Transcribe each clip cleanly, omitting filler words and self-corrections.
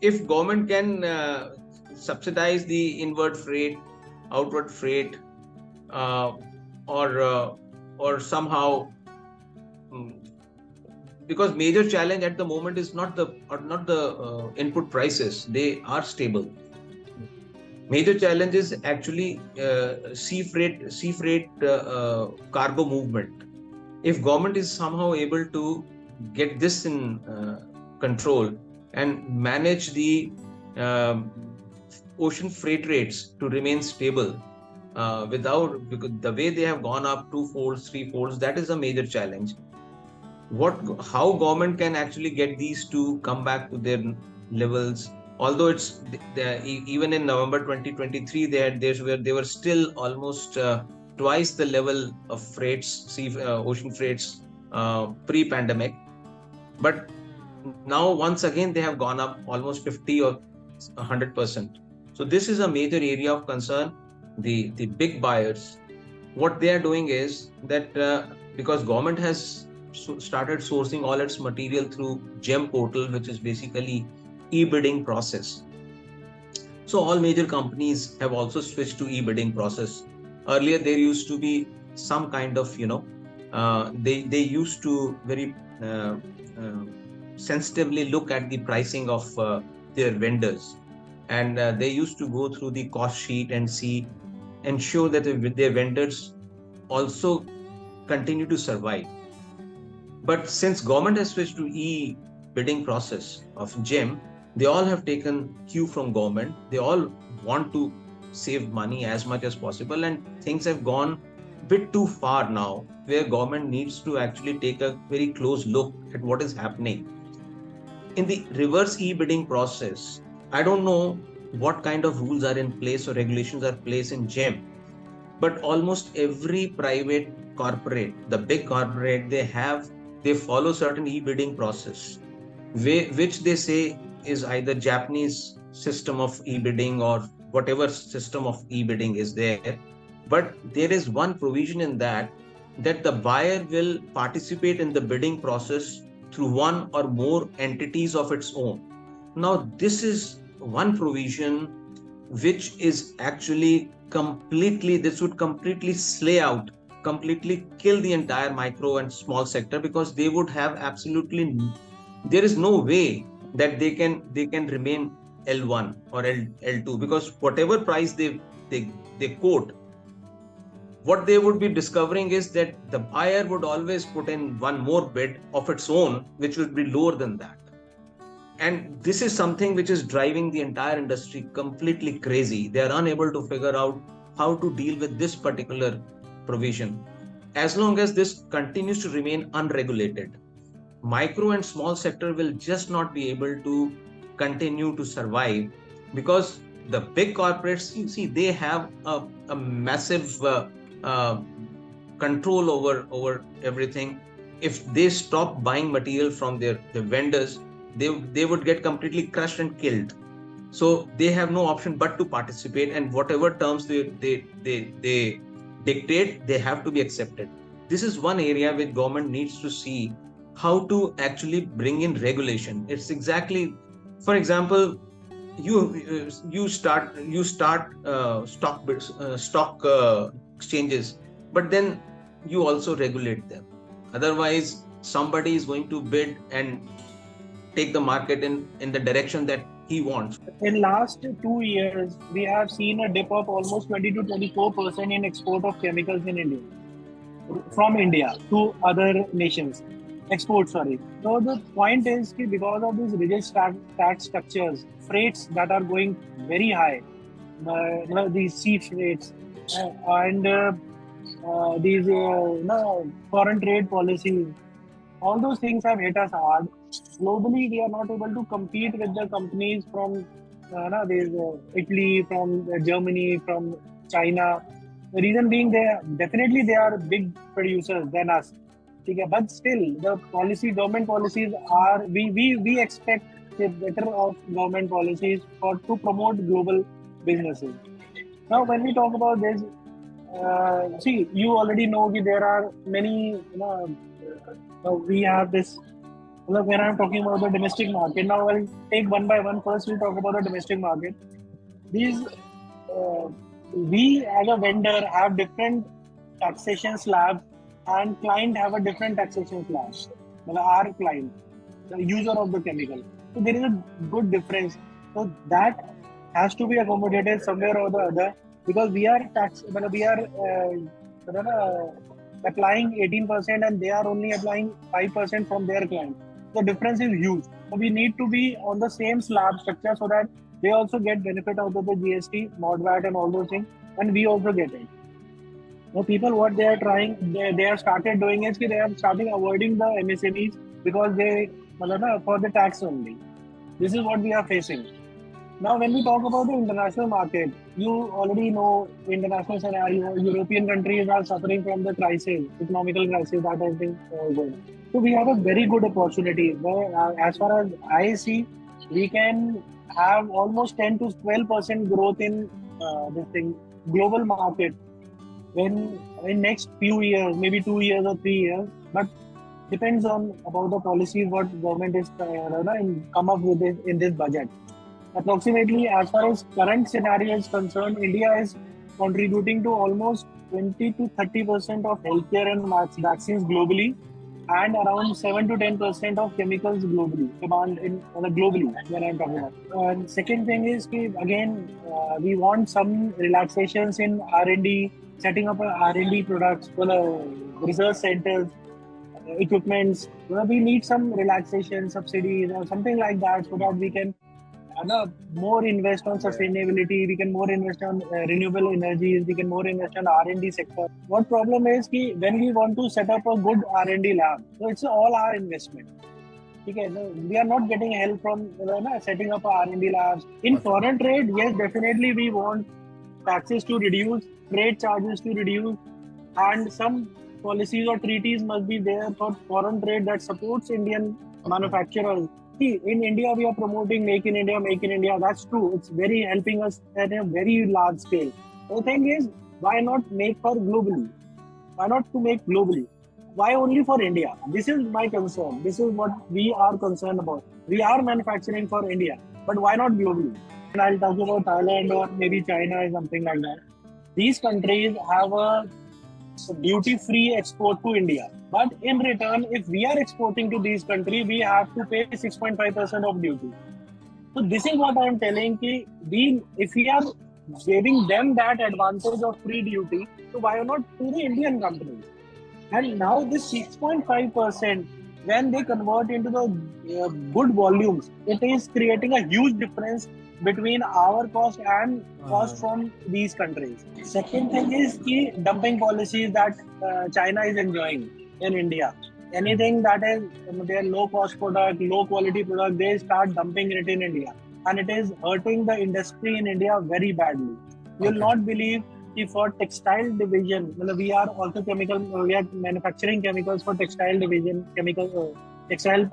if government can subsidize the inward freight, outward freight, uh, or somehow, because major challenge at the moment is not the input prices, they are stable. Major challenge is actually sea freight cargo movement. If government is somehow able to get this in control and manage the um ocean freight rates to remain stable, without, because the way they have gone up 2 folds, 3 folds, that is a major challenge. How government can actually get these to come back to their levels, although it's even in November 2023 they were still almost twice the level of ocean freights pre-pandemic, but now once again they have gone up almost 50 or 100%. So this is a major area of concern. The big buyers, what they are doing is that because government has started sourcing all its material through GEM portal, which is basically e-bidding process. So all major companies have also switched to e-bidding process. Earlier there used to be some kind of, they used to very sensitively look at the pricing of their vendors, and they used to go through the cost sheet and ensure that their vendors also continue to survive. But since government has switched to e-bidding process of GEM, they all have taken cue from government. They all want to save money as much as possible, and things have gone a bit too far now, where government needs to actually take a very close look at what is happening. In the reverse e-bidding process, I don't know what kind of rules are in place or regulations are placed in GEM, but almost every private corporate, the big corporate, they follow certain e-bidding process, which they say is either Japanese system of e-bidding or whatever system of e-bidding is there. But there is one provision in that the buyer will participate in the bidding process through one or more entities of its own. Now, this is one provision which is actually this would completely completely kill the entire micro and small sector, because they would have there is no way that they can remain L1 or L2, because whatever price they quote, what they would be discovering is that the buyer would always put in one more bid of its own, which would be lower than that. And this is something which is driving the entire industry completely crazy. They are unable to figure out how to deal with this particular provision. As long as this continues to remain unregulated, micro and small sector will just not be able to continue to survive, because the big corporates, you see, they have a massive control over everything. If they stop buying material from their vendors, they would get completely crushed and killed. So they have no option but to participate, and whatever terms they dictate, they have to be accepted. This is one area which government needs to see how to actually bring in regulation. It's exactly, for example, you start stock exchanges, but then you also regulate them. Otherwise, somebody is going to bid and take the market in the direction that he wants. In last 2 years, we have seen a dip of almost 20 to 24% in export of chemicals in India, from India to other nations. Export, sorry. So the point is that because of these rigid tax structures, freights that are going very high, these sea freights, and these foreign trade policies, all those things have hit us hard. Globally, we are not able to compete with the companies from Italy, from Germany, from China. The reason being, they are big producers than us. But still, the government policies are, we expect the better of government policies to promote global businesses. Now, when we talk about this, you already know that there are many, we have this When I'm talking about the domestic market, now I'll take one by one. First, we'll talk about the domestic market. These we as a vendor have different taxation slabs, and client have a different taxation slab. Our client, the user of the chemical. So there is a good difference. So that has to be accommodated somewhere or the other, because we are applying 18% and they are only applying 5% from their client. The difference is huge. So we need to be on the same slab structure so that they also get benefit out of the GST, mod VAT, and all those things, and we also get it. Now, people, what they are trying, they have started doing is they are starting avoiding the MSMEs because they for the tax only. This is what we are facing. Now, when we talk about the international market, you already know international scenario. European countries are suffering from the crisis, economical crisis that has been going. So we have a very good opportunity. Where, as far as I see, we can have almost 10 to 12% growth in this thing global market when in next few years, maybe 2 years or 3 years. But depends on about the policies what government is come up with in this budget. Approximately, as far as current scenario is concerned, India is contributing to almost 20 to 30% of healthcare and vaccines globally, and around 7 to 10% of chemicals globally, demand in globally when I'm talking about. And second thing is, again, we want some relaxations in R&D, setting up R&D products, research centers, equipments. We need some relaxation, subsidies, or something like that, so that we can more invest on sustainability, we can more invest on renewable energies, we can more invest on R&D sector. What problem is when we want to set up a good R&D lab, so it's all our investment. Okay, we are not getting help from setting up R&D labs. In foreign trade, yes, definitely we want taxes to reduce, trade charges to reduce, and some policies or treaties must be there for foreign trade that supports Indian manufacturers. See, in India, we are promoting Make in India, Make in India. That's true. It's very helping us at a very large scale. The thing is, why not make for globally? Why not to make globally? Why only for India? This is my concern. This is what we are concerned about. We are manufacturing for India, but why not globally? And I'll talk about Thailand or maybe China or something like that. These countries have a duty-free export to India. But in return, if we are exporting to these countries, we have to pay 6.5% of duty. So this is what I am telling you. If we are giving them that advantage of free duty, so why not to the Indian companies? And now this 6.5%, when they convert into the good volumes, it is creating a huge difference between our cost and cost from these countries. Second thing is the dumping policies that China is enjoying in India. Anything that is their low cost product, low quality product, they start dumping it in India. And it is hurting the industry in India very badly. You will not believe if for textile division, we are also we are manufacturing chemicals for textile division, textile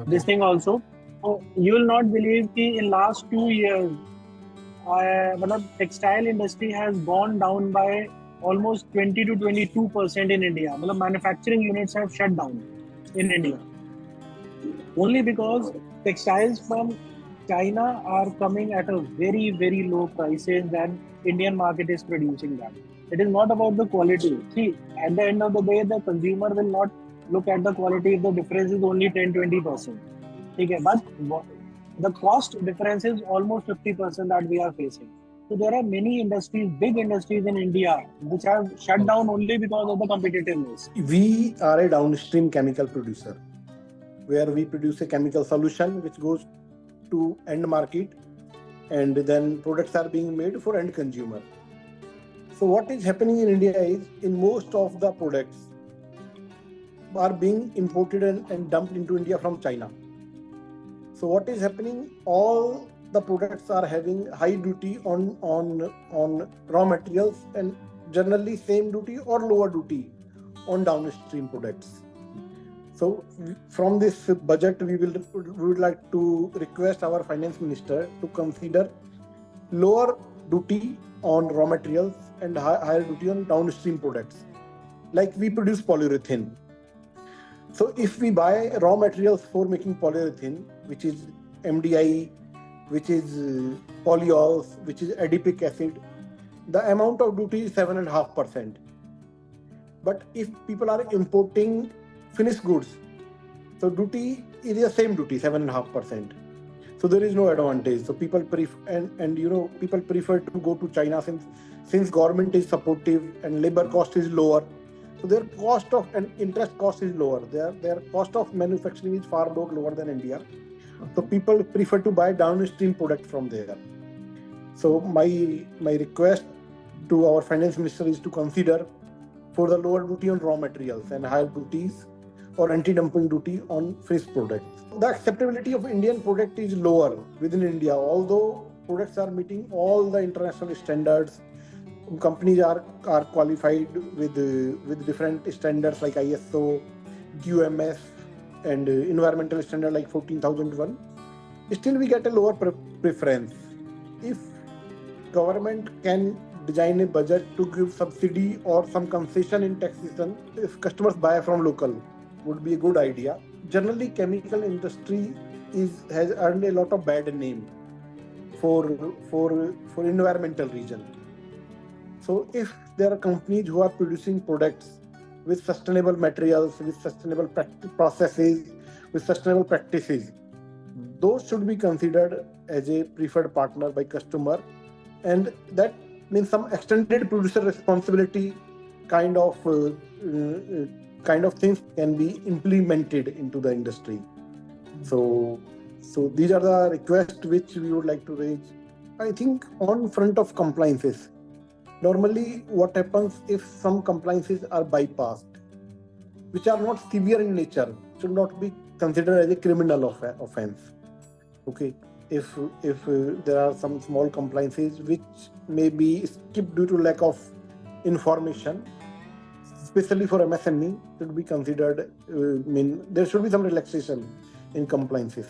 this thing also. So you will not believe in last 2 years, textile industry has gone down by almost 20 to 22% in India. Manufacturing units have shut down in India. Only because textiles from China are coming at a very, very low prices than Indian market is producing that. It is not about the quality. See, at the end of the day, the consumer will not look at the quality if the difference is only 10-20%. Okay, but the cost difference is almost 50% that we are facing. So there are many industries, big industries in India, which have shut down only because of the competitiveness. We are a downstream chemical producer, where we produce a chemical solution which goes to end market, and then products are being made for end consumer. So what is happening in India is, in most of the products are being imported and dumped into India from China. So what is happening? All the products are having high duty on raw materials, and generally same duty or lower duty on downstream products. So from this budget, we would like to request our finance minister to consider lower duty on raw materials and higher duty on downstream products. Like we produce polyurethane. So if we buy raw materials for making polyurethane, which is MDI, which is polyols, which is adipic acid, the amount of duty is 7.5%. But if people are importing finished goods, so duty is the same duty, 7.5%. So there is no advantage. So people prefer people prefer to go to China since government is supportive and labor cost is lower. So their cost of and interest cost is lower. Their cost of manufacturing is far lower than India. So people prefer to buy downstream product from there. So my request to our finance minister is to consider for the lower duty on raw materials and higher duties or anti-dumping duty on finished products. The acceptability of Indian product is lower within India, although products are meeting all the international standards. Companies are qualified with different standards like ISO, QMS, and environmental standard like 14001. Still, we get a lower preference. If government can design a budget to give subsidy or some concession in taxation, if customers buy from local, would be a good idea. Generally, chemical industry has earned a lot of bad name for environmental reason. So if there are companies who are producing products with sustainable materials, with sustainable processes, with sustainable practices, those should be considered as a preferred partner by customer, and that means some extended producer responsibility kind of things can be implemented into the industry. So these are the requests which we would like to raise. I think on front of compliances, normally what happens if some compliances are bypassed, which are not severe in nature, should not be considered as a criminal offense. Okay, if there are some small compliances which may be skipped due to lack of information, especially for MSME, should be considered. There should be some relaxation in compliances.